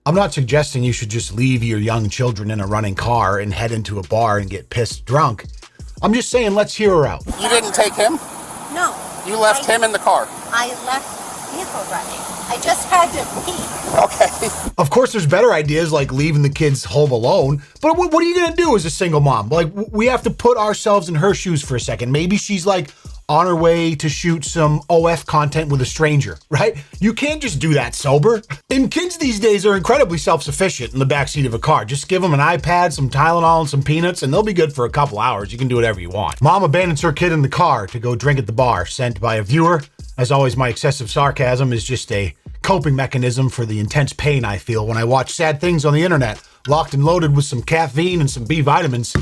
I'm not suggesting you should just leave your young children in a running car and head into a bar and get pissed drunk. I'm just saying, let's hear her out. You didn't take him? No. You left him in the car? I left vehicle running. I just had to pee. Okay. Of course, there's better ideas like leaving the kids home alone, but what are you gonna do as a single mom? Like, we have to put ourselves in her shoes for a second. Maybe she's like on her way to shoot some OF content with a stranger, right? You can't just do that sober. And kids these days are incredibly self-sufficient in the backseat of a car. Just give them an iPad, some Tylenol, and some peanuts, and they'll be good for a couple hours. You can do whatever you want. Mom abandons her kid in the car to go drink at the bar, sent by a viewer. As always, my excessive sarcasm is just a coping mechanism for the intense pain I feel when I watch sad things on the internet, locked and loaded with some caffeine and some B vitamins.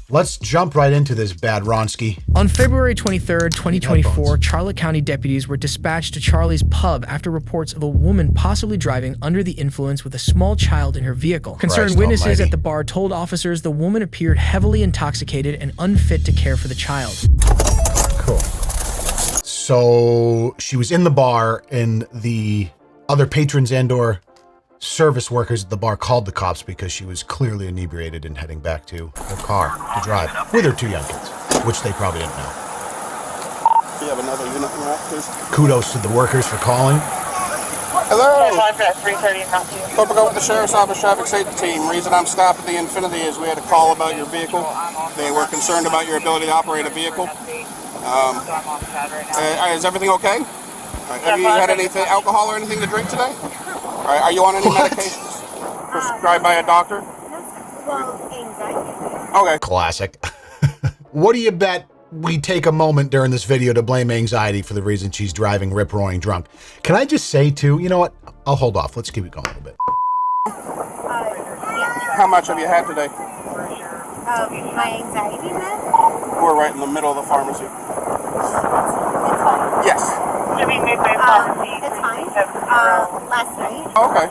Let's jump right into this, bad Ronsky. On February 23rd, 2024, Charlotte County deputies were dispatched to Charlie's pub after reports of a woman possibly driving under the influence with a small child in her vehicle. Concerned witnesses almighty. at the bar told officers the woman appeared heavily intoxicated and unfit to care for the child. Cool. So she was in the bar and the other patrons and or service workers at the bar called the cops because she was clearly inebriated and heading back to her car to drive with her two young kids, which they probably didn't know. Do you have another unit in that, please? Kudos to the workers for calling. Hello. 3:30 not to. Hope I go with the Sheriff's Office Traffic Safety Team. Reason I'm stopped at the Infinity is we had a call about your vehicle. They were concerned about your ability to operate a vehicle. Is everything okay? Have you had anything, alcohol or anything to drink today? Are you on any medications prescribed by a doctor? Well, anxiety. Okay. Classic. What do you bet we take a moment during this video to blame anxiety for the reason she's driving rip-roaring drunk? Can I just say too, you know what? I'll hold off. Let's keep it going a little bit. Yeah. How much have you had today? My anxiety med? We're right in the middle of the pharmacy. It's fine. Yes. It's fine. Last night. Okay.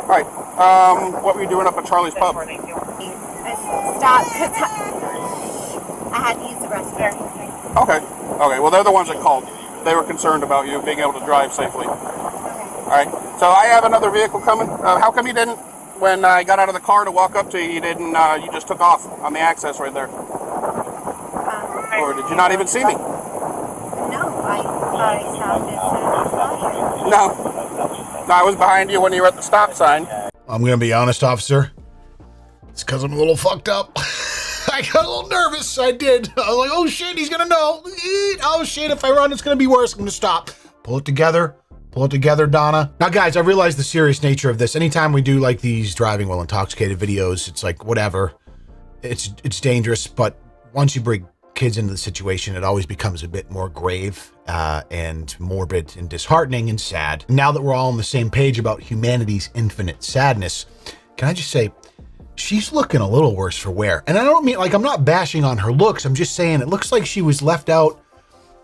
Right. What were you doing up at Charlie's Pub? I stopped because I had to use the restroom. Okay. Okay. Well, they're the ones that called. They were concerned about you being able to drive safely. All right. So I have another vehicle coming. How come you didn't, when I got out of the car to walk up to you, you didn't, you just took off on the access right there? Or did you not even see me? No, I stopped at No. No, I was behind you when you were at the stop sign. I'm going to be honest, officer. It's because I'm a little fucked up. I got a little nervous. I did. I was like, oh shit, he's going to know. Oh shit, if I run, it's going to be worse. I'm going to stop. Pull it together. Pull it together, Donna. Now, guys, I realize the serious nature of this. Anytime we do like these driving while intoxicated videos, it's like, whatever. It's dangerous. But once you bring kids into the situation, it always becomes a bit more grave and morbid and disheartening and sad. Now that we're all on the same page about humanity's infinite sadness, can I just say, she's looking a little worse for wear. And I don't mean, like, I'm not bashing on her looks. I'm just saying it looks like she was left out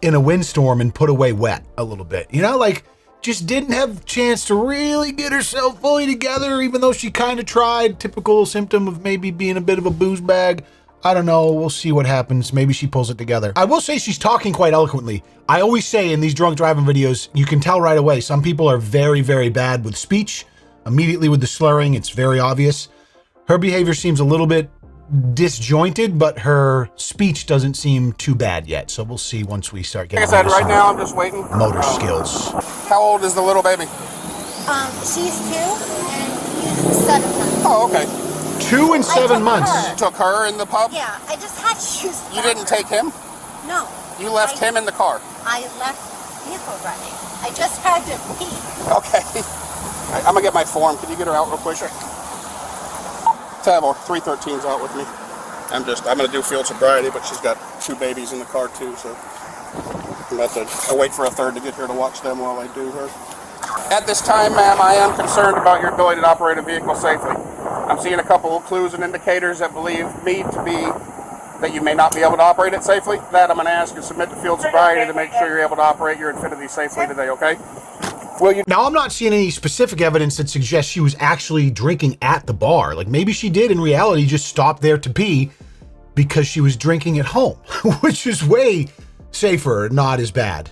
in a windstorm and put away wet a little bit. You know, like, just didn't have a chance to really get herself fully together, even though she kind of tried. Typical symptom of maybe being a bit of a booze bag. I don't know. We'll see what happens. Maybe she pulls it together. I will say she's talking quite eloquently. I always say in these drunk driving videos, you can tell right away. Some people are very, very bad with speech. Immediately with the slurring, it's very obvious. Her behavior seems a little bit disjointed, but her speech doesn't seem too bad yet. So we'll see once we start getting. Like I said, right now I'm just waiting. Motor skills. How old is the little baby? She's 2 and he's 7 months. Oh, okay. 2 and 7 months. You took her in the pub? Yeah, I just had shoes. You didn't take him? No. You left him in the car? I left vehicle running. I just had to pee. Okay. All right, I'm gonna get my form. Can you get her out real quick? Sure. Tab or 313's out with me. I'm gonna do field sobriety, but she's got 2 babies in the car too, so I'm about to I'll wait for a third to get here to watch them while I do her. At this time, ma'am, I am concerned about your ability to operate a vehicle safely. I'm seeing a couple of clues and indicators that believe me to be that you may not be able to operate it safely. That I'm going to ask you to submit to field sobriety to make sure you're able to operate your Infinity safely today, okay? Will you? Now, I'm not seeing any specific evidence that suggests she was actually drinking at the bar. Like, maybe she did in reality just stop there to pee because she was drinking at home, which is way safer, not as bad.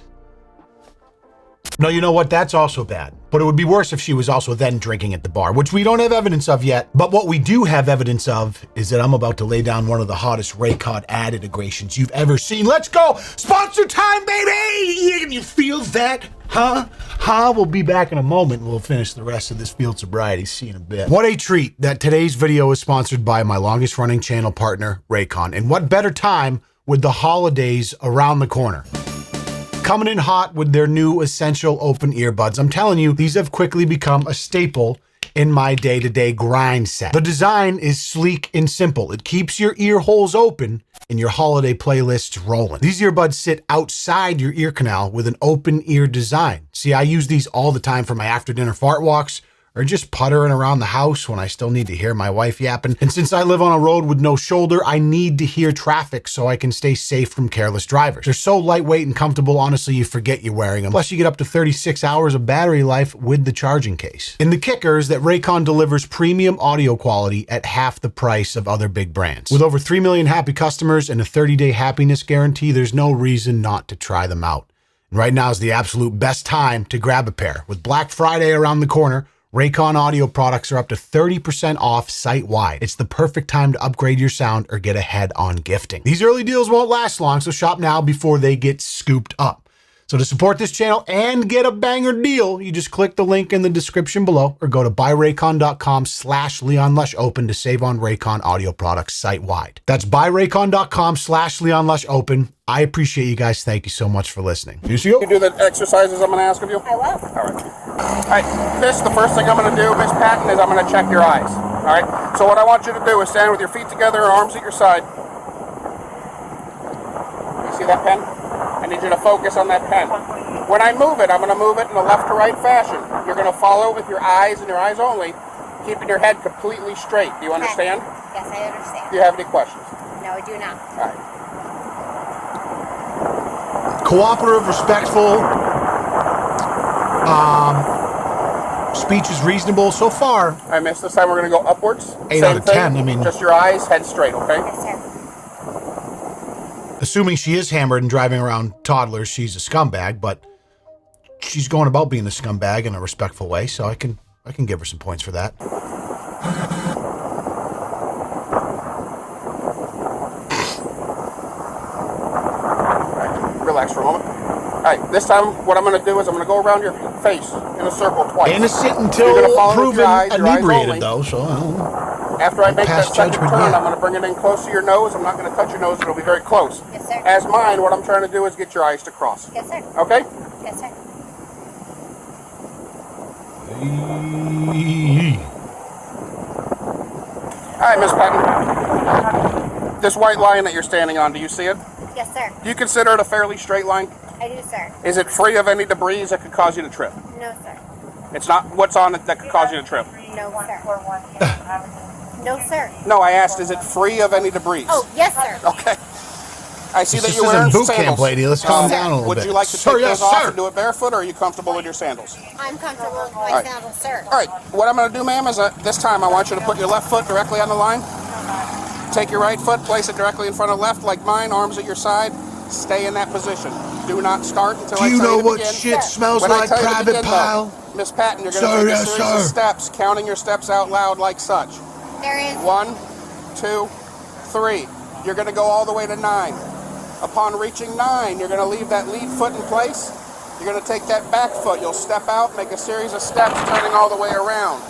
No, you know what? That's also bad. But it would be worse if she was also then drinking at the bar, which we don't have evidence of yet. But what we do have evidence of is that I'm about to lay down one of the hottest Raycon ad integrations you've ever seen. Let's go! Sponsor time, baby! You feel that? Huh? We'll be back in a moment. We'll finish the rest of this field sobriety. See you in a bit. What a treat that today's video is sponsored by my longest running channel partner, Raycon. And what better time with the holidays around the corner. Coming in hot with their new essential open earbuds. I'm telling you, these have quickly become a staple in my day-to-day grind set. The design is sleek and simple. It keeps your ear holes open and your holiday playlists rolling. These earbuds sit outside your ear canal with an open ear design. See, I use these all the time for my after-dinner fart walks or just puttering around the house when I still need to hear my wife yapping. And since I live on a road with no shoulder, I need to hear traffic so I can stay safe from careless drivers. They're so lightweight and comfortable, honestly, you forget you're wearing them. Plus, you get up to 36 hours of battery life with the charging case. And the kicker is that Raycon delivers premium audio quality at half the price of other big brands. With over 3 million happy customers and a 30-day happiness guarantee, there's no reason not to try them out. And right now is the absolute best time to grab a pair. With Black Friday around the corner, Raycon audio products are up to 30% off site-wide. It's the perfect time to upgrade your sound or get ahead on gifting. These early deals won't last long, so shop now before they get scooped up. So to support this channel and get a banger deal, you just click the link in the description below or go to buyraycon.com/LeonLushOpen to save on Raycon audio products site-wide. That's buyraycon.com/LeonLushOpen. I appreciate you guys. Thank you so much for listening. You do the exercises I'm going to ask of you? I will. All right. All right, the first thing I'm going to do, Miss Patton, is I'm going to check your eyes. All right? So what I want you to do is stand with your feet together, arms at your side. You see that pen? I need you to focus on that pen. When I move it, I'm going to move it in a left to right fashion. You're going to follow with your eyes and your eyes only, keeping your head completely straight. Do you understand? Yes, I understand. Do you have any questions? No, I do not. All right. Cooperative, respectful. Speech is reasonable so far. All right, miss, this time we're going to go upwards. 8 out of 10, I mean. Just your eyes, head straight, okay? Yes, sir. Assuming she is hammered and driving around toddlers, she's a scumbag, but she's going about being a scumbag in a respectful way, so I can give her some points for that. Relax for a moment. All right, this time what I'm going to do is I'm going to go around your face in a circle twice. Innocent until proven inebriated, though, so after I make that second turn, judgment, I'm going to bring it in close to your nose. I'm not going to touch your nose. It'll be very close. Yes, sir. As mine, what I'm trying to do is get your eyes to cross. Yes, sir. Okay? Yes, sir. All right, Miss Patton. This white line that you're standing on, do you see it? Yes, sir. Do you consider it a fairly straight line? I do, sir. Is it free of any debris that could cause you to trip? No, sir. It's not what's on it that could cause you to trip? No, sir. No, sir. No, I asked, is it free of any debris? Oh, yes, sir. Okay. I see that This you're wearing isn't boot sandals. camp, lady. Let's calm down a little Would bit. you like to take those off and do it barefoot, or are you comfortable with your sandals? I'm comfortable with my right. sandals, sir. All right. What I'm going to do, ma'am, is this time I want you to put your left foot directly on the line. Take your right foot, place it directly in front of left like mine, arms at your side. Stay in that position. Do not start until I tell you to begin. Do you know what shit smells When I like, tell you to private begin, pile? though, Miss Patton, you're going to take a series of steps, counting your steps out loud like such. There is 1, 2, 3. You're going to go all the way to 9. Upon reaching 9, you're going to leave that lead foot in place. You're going to take that back foot. You'll step out, make a series of steps, turning all the way around.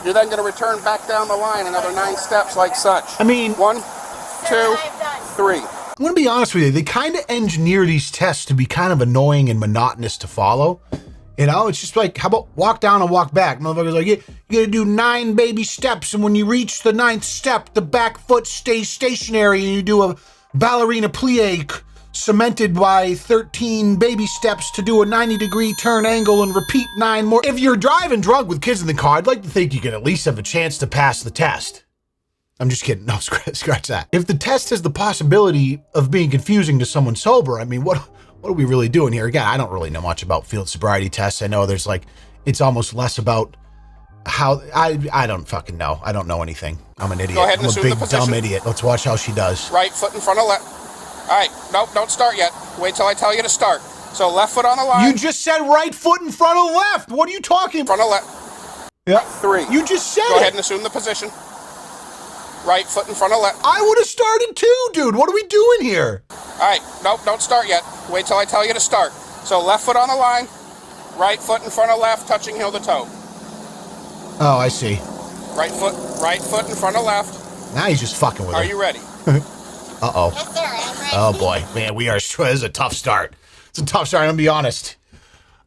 You're then going to return back down the line another 9 steps like such. I mean, 1, 2, 3. I'm going to be honest with you. They kind of engineer these tests to be kind of annoying and monotonous to follow. You know, it's just like, how about walk down and walk back? Motherfuckers like, you got to do 9 baby steps. And when you reach the 9th step, the back foot stays stationary and you do a ballerina plie cemented by 13 baby steps to do a 90-degree turn angle and repeat 9 more. If you're driving drunk with kids in the car, I'd like to think you could at least have a chance to pass the test. I'm just kidding. No, scratch that. If the test has the possibility of being confusing to someone sober, I mean, what are we really doing here? Again, I don't really know much about field sobriety tests. I know there's like, it's almost less about how, I don't fucking know. I don't know anything. I'm an idiot. Go ahead and I'm a assume big the position. dumb idiot. Let's watch how she does. Right foot in front of left. All right. Nope, don't start yet. Wait till I tell you to start. So left foot on the line. You just said right foot in front of left. What are you talking about? Front of left. Yeah. 3. You just said Go it. ahead and assume the position. Right foot in front of left. I would have started too, dude. What are we doing here? All right. Nope, don't start yet. Wait till I tell you to start. So left foot on the line. Right foot in front of left, touching heel to toe. Oh, I see. Right foot in front of left. Now he's just fucking with her. Are you ready? Uh-oh. Yes, sir. I'm ready. Oh, boy. Man, this is a tough start. It's a tough start, I'm going to be honest.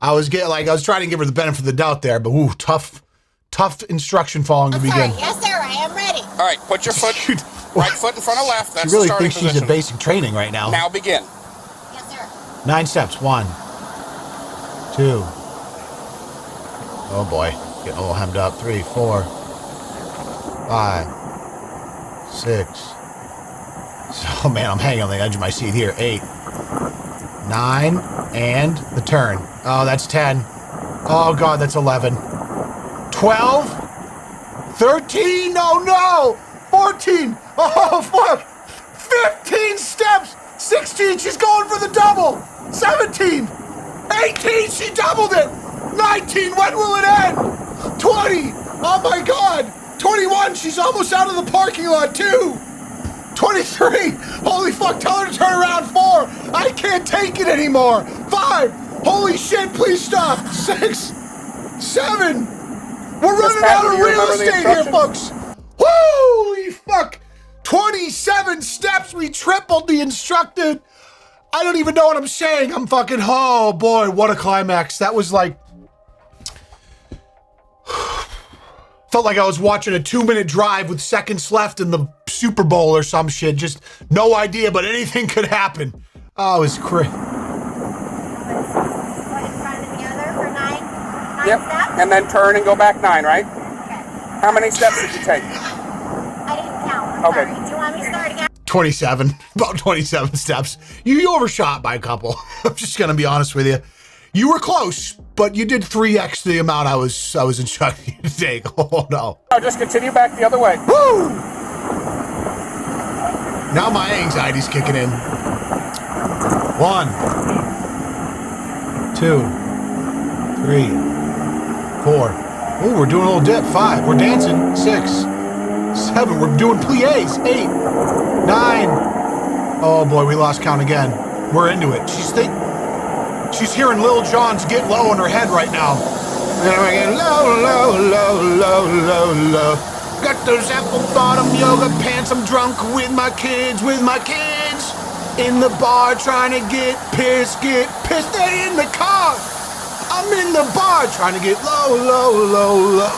I was trying to give her the benefit of the doubt there, but ooh, tough instruction following to begin. Sorry. Yes, sir. I am ready. All right, put your foot, right foot in front of left. That's She really the starting thinks she's position. at basic training right now. Now begin. Yes, sir. 9 steps. 1, 2. Oh, boy. Getting a little hemmed up. 3, 4, 5, 6. Oh, man, I'm hanging on the edge of my seat here. 8, 9, and the turn. Oh, that's 10. Oh, God, that's 11. 12, 13, oh, no, 14, oh, fuck, 15 steps, 16, she's going for the double, 17, 18, she doubled it, 19, when will it end, 20, oh, my God, 21, she's almost out of the parking lot, 2, 23, holy fuck, tell her to turn around, 4, I can't take it anymore, 5, holy shit, please stop, 6, 7, we're running out of real estate here, folks. Holy fuck, 27 steps, we tripled the instructed. I don't even know what I'm saying, I'm fucking, oh boy, what a climax. That was like, felt like I was watching a 2-minute drive with seconds left in the Super Bowl or some shit. Just no idea, but anything could happen. Oh, it was crazy. One in front of the other for 9 Yep. steps. And then turn and go back 9, right? Okay. How many steps did you take? I didn't count. I'm Okay. sorry. Do you want me to start again? 27, about 27 steps. You overshot by a couple. I'm just gonna be honest with you. You were close, but you did 3x the amount I was instructing you to take. Oh no. No, just continue back the other way. Woo! Now my anxiety's kicking in. 1, 2, 3, 4. Oh, we're doing a little dip. 5. We're dancing. 6, 7. We're doing plies. 8, 9. Oh boy, we lost count again. We're into it. She's hearing Lil Jon's Get Low in her head right now. Get low, low, low, low, low, low. Got those apple bottom yoga pants. I'm drunk with my kids. In the bar trying to get pissed. They in the car. I'm in the bar trying to get low, low, low, low,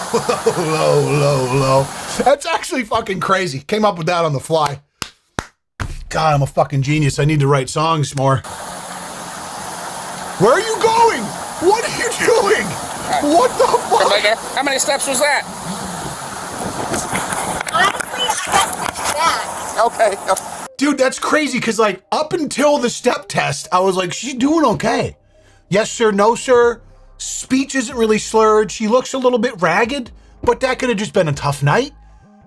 low, low, low. That's actually fucking crazy. Came up with that on the fly. God, I'm a fucking genius. I need to write songs more. Where are you going? What are you doing? What the Come fuck? back here. How many steps was that? Honestly, I guess that. Okay. Dude, that's crazy because like up until the step test, I was like, she's doing okay. Yes, sir, no, sir. Speech isn't really slurred. She looks a little bit ragged, but that could have just been a tough night.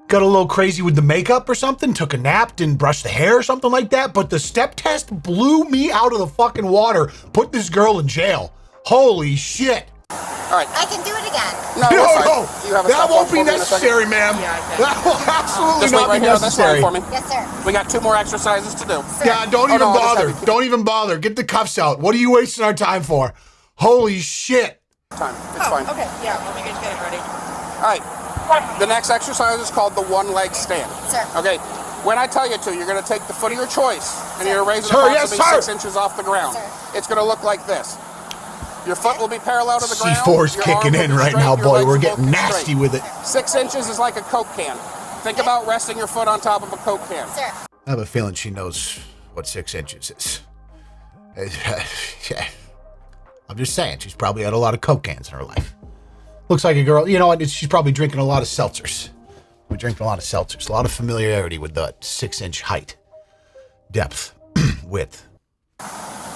Got a little crazy with the makeup or something, took a nap, didn't brush the hair or something like that, but the step test blew me out of the fucking water, put this girl in jail. Holy shit. All right. I can do it again. No, No, that's fine. no, You have a that stop won't watch be for me in a second. necessary, ma'am. That will absolutely Just wait not right be here on this line necessary. for me. Yes, sir. We got 2 more exercises to do. Yeah, don't Oh, even no, I'll just bother. have you- Don't even bother. Get the cuffs out. What are you wasting our time for? Holy shit. Time. It's fine. Okay, yeah, let me get it ready. All right. The next exercise is called the 1-leg stand. Sir. Okay. When I tell you to, you're going to take the foot of your choice and you're going to raise it Sir, yes, approximately sir. 6 inches off the ground. Sir. It's going to look like this. Your foot will be parallel to the ground. C4's your arms kicking will in be right straight, now, your boy. legs We're will getting be nasty straight. with it. 6 inches is like a Coke can. Think about resting your foot on top of a Coke can. Sir. I have a feeling she knows what 6 inches is. Yeah. I'm just saying, she's probably had a lot of Coke cans in her life. Looks like a girl, you know what, she's probably drinking a lot of seltzers. We're drinking a lot of seltzers. A lot of familiarity with the 6-inch height, depth, width.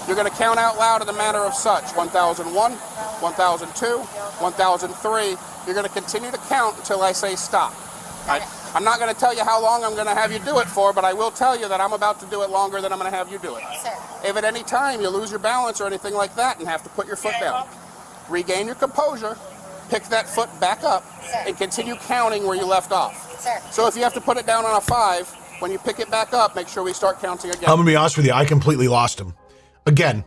You're going to count out loud in the manner of such. 1001, 1002, 1003. You're going to continue to count until I say stop. I'm not going to tell you how long I'm going to have you do it for, but I will tell you that I'm about to do it longer than I'm going to have you do it. Sir. If at any time you lose your balance or anything like that and have to put your foot down, regain your composure, pick that foot back up, Sir. and continue counting where you left off. Sir. So if you have to put it down on a 5, when you pick it back up, make sure we start counting again. I'm going to be honest with you. I completely lost him. Again,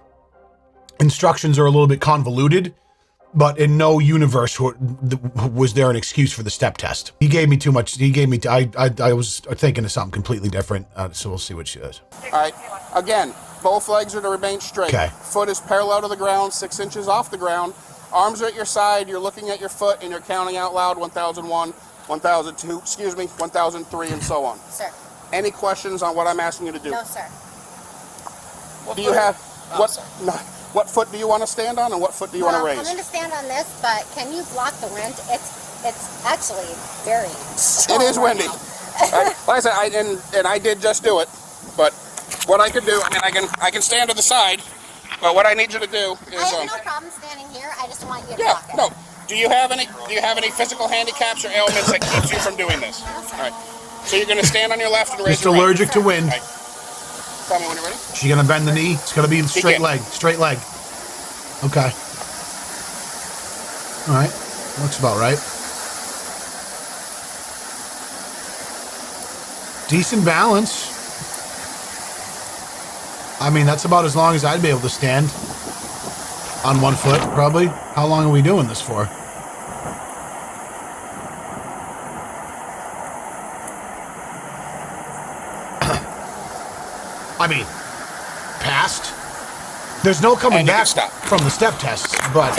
instructions are a little bit convoluted, but in no universe was there an excuse for the step test. He gave me too much. I was thinking of something completely different, so we'll see what she does. All right. Again, both legs are to remain straight. Okay. Foot is parallel to the ground, 6 inches off the ground. Arms are at your side. You're looking at your foot, and you're counting out loud 1001, 1002, 1003, and so on. Sir. Any questions on what I'm asking you to do? No, sir. Do you have what foot do you want to stand on, and what foot do you want to raise? I'm going to stand on this, but can you block the wind? It's actually very strong. It is windy. Like I said, I did just do it, but what I could do, I can stand to the side, but what I need you to do is. I have no problem standing here. I just want you to Yeah, block it. no. Do you have any physical handicaps or ailments that keeps you from doing this? All right. So you're going to stand on your left and raise Just your right. allergic to wind. All right. Tell me when you're ready. She's going to bend the knee. It's going to be straight can. leg. Straight leg. Okay. All right. Looks about right. Decent balance. I mean, that's about as long as I'd be able to stand on one foot, probably. How long are we doing this for? I mean, passed. There's no coming back from the step tests, but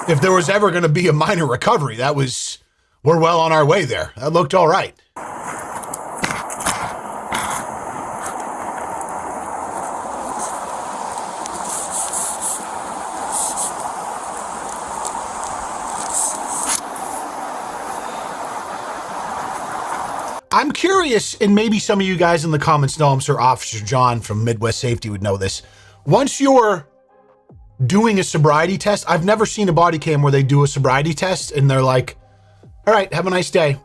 if there was ever going to be a minor recovery, we're well on our way there. That looked all right. I'm curious, and maybe some of you guys in the comments know, I'm sure Officer John from Midwest Safety would know this. Once you're doing a sobriety test, I've never seen a body cam where they do a sobriety test and they're like, all right, have a nice day.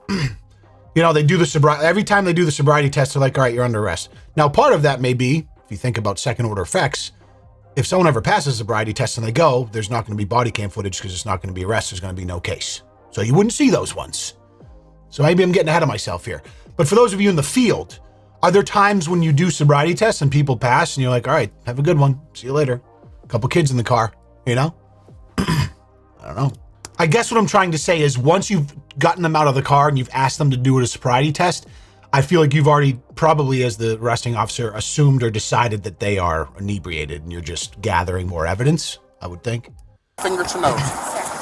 They do the sobriety. Every time they do the sobriety test, they're like, all right, you're under arrest. Now, part of that may be, if you think about second order effects, if someone ever passes a sobriety test and they go, there's not going to be body cam footage because it's not going to be arrest. There's going to be no case. So you wouldn't see those ones. So maybe I'm getting ahead of myself here. But for those of you in the field, are there times when you do sobriety tests and people pass and you're like, all right, have a good one. See you later. A couple kids in the car, I don't know. I guess what I'm trying to say is once you've gotten them out of the car and you've asked them to do a sobriety test, I feel like you've already probably, as the arresting officer, assumed or decided that they are inebriated and you're just gathering more evidence, I would think. Finger to nose.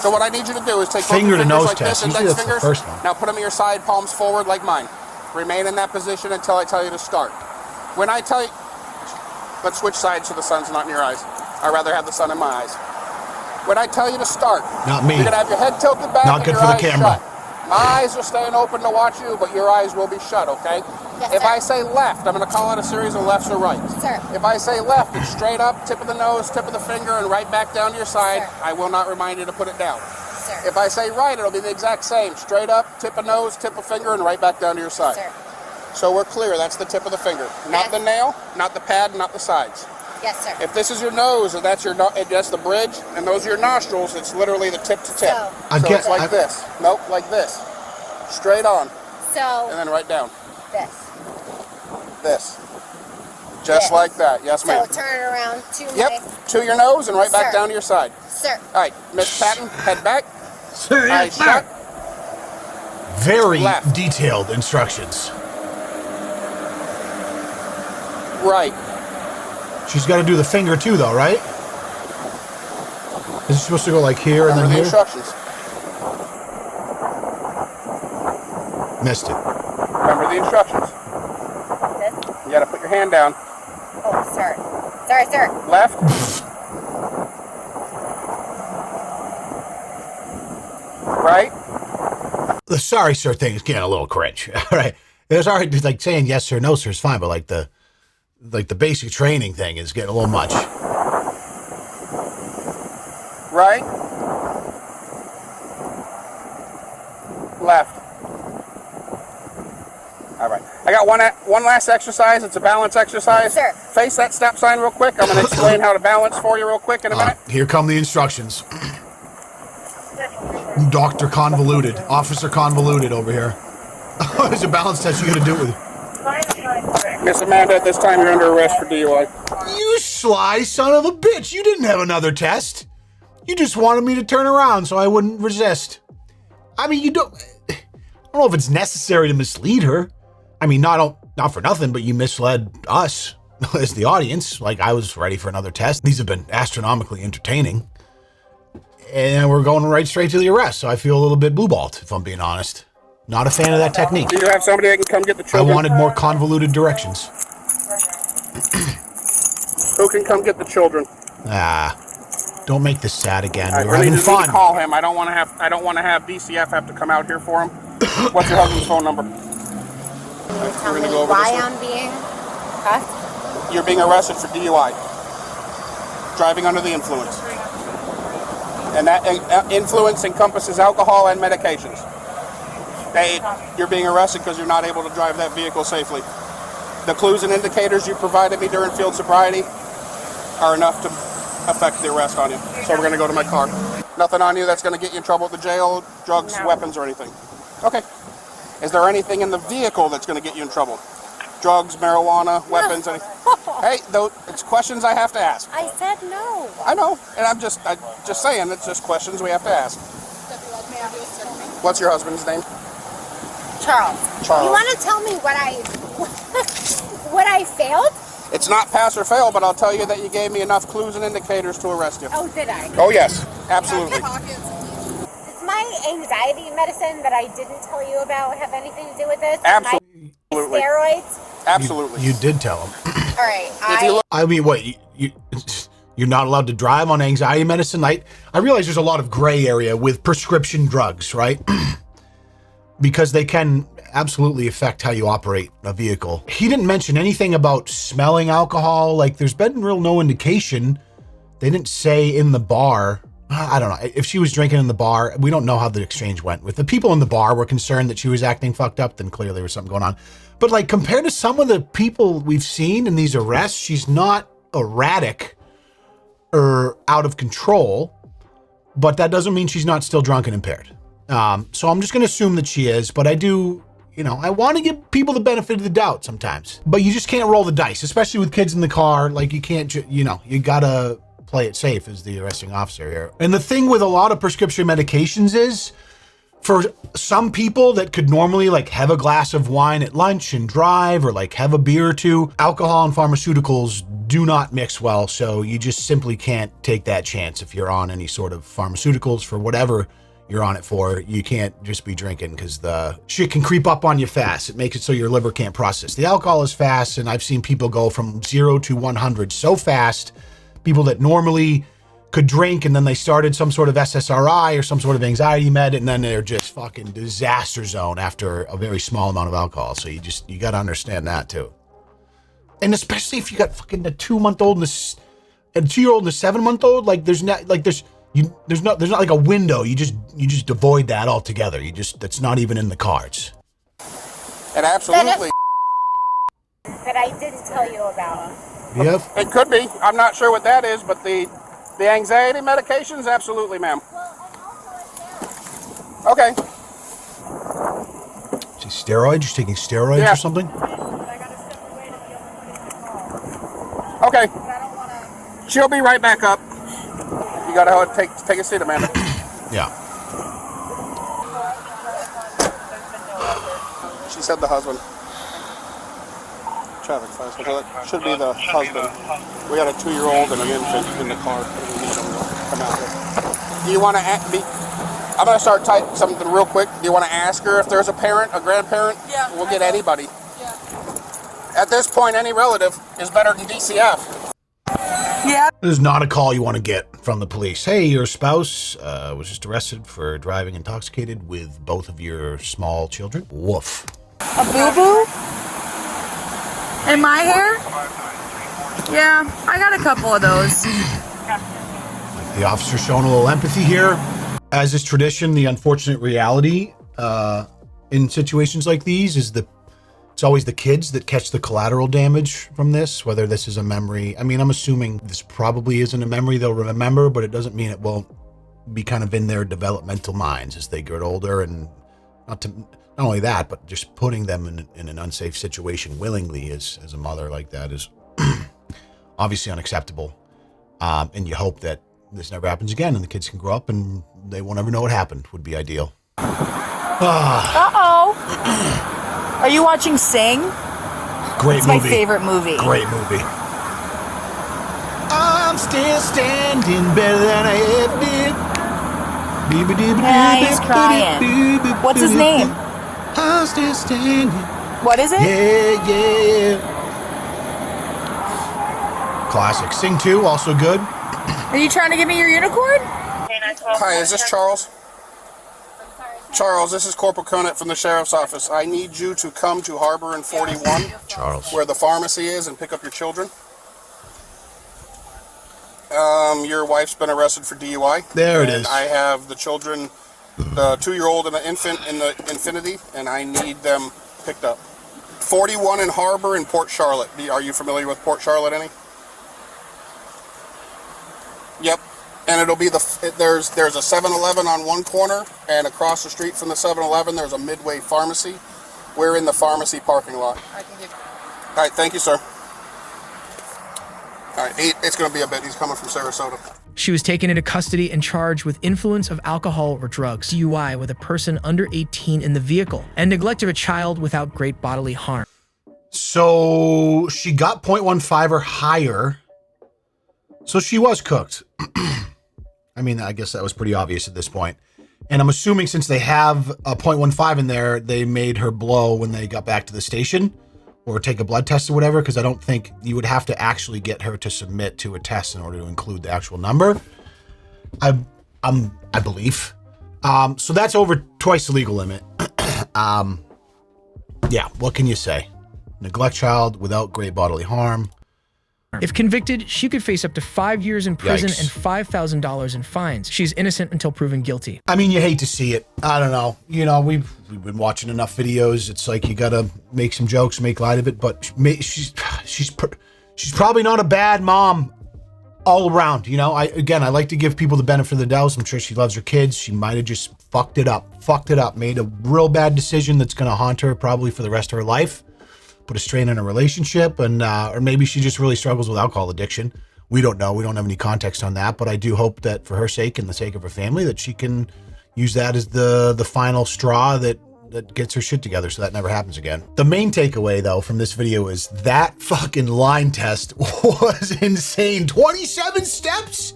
So what I need you to do is take finger to nose like test. This, Usually index that's fingers. the first one. Now put them at your side, palms forward like mine. Remain in that position until I tell you to start. When I tell you, let's switch sides so the sun's not in your eyes. I'd rather have the sun in my eyes. When I tell you to start, not me. You're gonna have your head tilted back. Not and good your for the eyes camera. Shut. My eyes are staying open to watch you, but your eyes will be shut, okay? Yes, if sir. I say left, I'm going to call out a series of lefts or rights. Sir. If I say left, it's straight up, tip of the nose, tip of the finger, and right back down to your side. Sir. I will not remind you to put it down. Sir. If I say right, it'll be the exact same. Straight up, tip of nose, tip of finger, and right back down to your side. Sir. So we're clear, that's the tip of the finger. Not Yes. the nail, not the pad, not the sides. Yes, sir. If this is your nose, and that's the bridge, and those are your nostrils, it's literally the tip to tip. So It's like this. Nope, like this. Straight on, and then right down. This. Just This. like that. Yes, ma'am. So turn it around to Yep, to your nose and right back Sir. down to your side. Sir. All right, Miss Patton, head back. Eyes shut. Very Left. detailed instructions. Right. She's got to do the finger too, though, right? Is it supposed to go like here and Remember then the here? instructions. Missed it. Remember the instructions. This. You got to put your hand down. Oh, sorry. Sorry, sir. Left. Right. The sorry, sir thing is getting a little cringe. All right. It's all right, like saying yes sir, no sir is fine, but like the basic training thing is getting a little much. Right. Left. All right. I got one last exercise. It's a balance exercise. Sure. Face that stop sign real quick. I'm going to explain how to balance for you real quick in a minute. Here come the instructions. Dr. Convoluted. Officer Convoluted over here. There's a balance test you got to do it with. Miss Amanda, at this time you're under arrest for DUI. You sly son of a bitch. You didn't have another test. You just wanted me to turn around so I wouldn't resist. I mean, I don't know if it's necessary to mislead her. I mean, not for nothing, but you misled us as the audience. Like, I was ready for another test. These have been astronomically entertaining. And we're going right straight to the arrest. So I feel a little bit blue-balled, if I'm being honest. Not a fan of that technique. Do you have somebody that can come get the I children? wanted more convoluted directions. Who can come get the children? Don't make this sad again. I We were really having just need fun. to call him. I don't want to have DCF have to come out here for him. What's your husband's phone number? Tell We're me gonna go over why this one. I'm being cuffed. You're being arrested for DUI. Driving under the influence. And that influence encompasses alcohol and medications. You're being arrested because you're not able to drive that vehicle safely. The clues and indicators you provided me during field sobriety are enough to affect the arrest on you. So we're going to go to my car. Nothing on you that's going to get you in trouble at the jail, drugs, No. weapons, or anything. Okay. Is there anything in the vehicle that's going to get you in trouble? Drugs, marijuana, weapons, anything? Hey, it's questions I have to ask. I said no. I know, and I'm just saying, it's just questions we have to ask. What's your husband's name? Charles. Charles. You want to tell me what I failed? It's not pass or fail, but I'll tell you that you gave me enough clues and indicators to arrest you. Oh, did I? Oh, yes, absolutely. Does my anxiety medicine that I didn't tell you about have anything to do with this? Absolutely. My steroids? Absolutely. You did tell him. All right. If you look, I mean, wait, you're not allowed to drive on anxiety medicine? I realize there's a lot of gray area with prescription drugs, right? Because they can absolutely affect how you operate a vehicle. He didn't mention anything about smelling alcohol. Like, there's been real no indication. They didn't say in the bar. I don't know. If she was drinking in the bar, we don't know how the exchange went. If the people in the bar were concerned that she was acting fucked up, then clearly there was something going on. But like, compared to some of the people we've seen in these arrests, she's not erratic or out of control, but that doesn't mean she's not still drunk and impaired. So I'm just going to assume that she is, but I do, I want to give people the benefit of the doubt sometimes, but you just can't roll the dice, especially with kids in the car. Like, you can't, you gotta play it safe as the arresting officer here. And the thing with a lot of prescription medications is, for some people that could normally like have a glass of wine at lunch and drive, or like have a beer or two, alcohol and pharmaceuticals do not mix well. So you just simply can't take that chance. If you're on any sort of pharmaceuticals for whatever you're on it for, you can't just be drinking, because the shit can creep up on you fast. It makes it so your liver can't process. The alcohol is fast, and I've seen people go from 0 to 100 so fast. People that normally could drink, and then they started some sort of SSRI or some sort of anxiety med, and then they're just fucking disaster zone after a very small amount of alcohol. So you got to understand that too. And especially if you got fucking a 2-month-old and a 2-year-old and a 7-month-old, like there's not like a window. You just avoid that altogether. That's not even in the cards. and absolutely, That I didn't tell you about. Yep. it could be. I'm not sure what that is, but the anxiety medications, absolutely, ma'am. Okay. Steroids? You're taking steroids Yeah. or something? Okay. She'll be right back up. You gotta take a seat, Amanda. Yeah. She said the husband. Traffic fines. That should be the husband. We got a 2-year-old and an infant in the car. We need them to come out here. Do you want to I'm going to start typing something real quick. Do you want to ask her if there's a parent, a grandparent? Yeah. We'll get anybody. Yeah. At this point, any relative is better than DCF. Yeah. This is not a call you want to get from the police. Hey, your spouse was just arrested for driving intoxicated with both of your small children. Woof. A boo-boo? In my hair? Yeah, I got a couple of those. The officer showing a little empathy here. As is tradition, the unfortunate reality in situations like these is it's It's always the kids that catch the collateral damage from this, whether this is a memory. I mean, I'm assuming this probably isn't a memory they'll remember, but it doesn't mean it won't be kind of in their developmental minds as they get older. And not only that, but just putting them in an unsafe situation willingly as a mother like that is obviously unacceptable. And you hope that this never happens again and the kids can grow up and they won't ever know what happened. Would be ideal. Uh-oh. Are you watching Sing? Great it's movie. It's my favorite movie. Great movie. I'm still standing better than I ever did. Yeah, he's crying. What's his name? I'm still standing. What is it? Yeah. Classic. Sing 2, also good. Are you trying to give me your unicorn? Hi, is this Charles? Charles, this is Corporal Conant from the Sheriff's Office. I need you to come to Harbor and 41, Charles, where the pharmacy is, and pick up your children. Your wife's been arrested for DUI. There it is. I have the children, the 2-year-old and the infant in the Infinity, and I need them picked up. 41 in Harbor and Port Charlotte. Are you familiar with Port Charlotte any? Yep. And it'll be there's a 7-Eleven on one corner, and across the street from the 7-Eleven there's a Midway Pharmacy. We're in the pharmacy parking lot. All right, thank you, sir. All right, it's going to be a bit. He's coming from Sarasota. She was taken into custody and charged with influence of alcohol or drugs, DUI with a person under 18 in the vehicle, and neglect of a child without great bodily harm. So she got 0.15 or higher. So she was cooked. I mean, I guess that was pretty obvious at this point. And I'm assuming since they have a 0.15 in there, they made her blow when they got back to the station or take a blood test or whatever, because I don't think you would have to actually get her to submit to a test in order to include the actual number. I believe. So that's over twice the legal limit. Yeah, what can you say? Neglect child without great bodily harm. If convicted, she could face up to 5 years in prison Yikes. and $5,000 in fines. She's innocent until proven guilty. I mean, you hate to see it. I don't know. You know, we've been watching enough videos. It's like you gotta make some jokes, make light of it. But she's probably not a bad mom all around. You know, I like to give people the benefit of the doubt. I'm sure she loves her kids. She might have just fucked it up, made a real bad decision that's gonna haunt her probably for the rest of her life. Put a strain in a relationship, and or maybe she just really struggles with alcohol addiction. We don't know. We don't have any context on that, but I do hope that for her sake and the sake of her family, that she can use that as the final straw that gets her shit together so that never happens again. The main takeaway, though, from this video is that fucking line test was insane. 27 steps?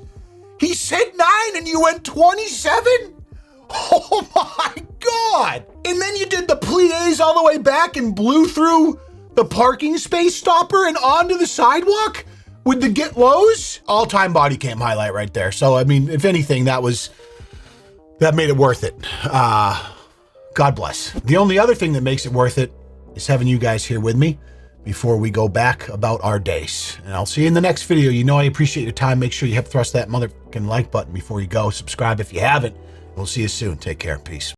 He said 9 and you went 27? Oh my God. And then you did the plies all the way back and blew through the parking space stopper and onto the sidewalk with the get lows. All-time body cam highlight right there. So, I mean, if anything, that made it worth it. God bless. The only other thing that makes it worth it is having you guys here with me before we go back about our days. And I'll see you in the next video. You know I appreciate your time. Make sure you thrust that motherfucking like button before you go. Subscribe if you haven't. We'll see you soon. Take care. Peace.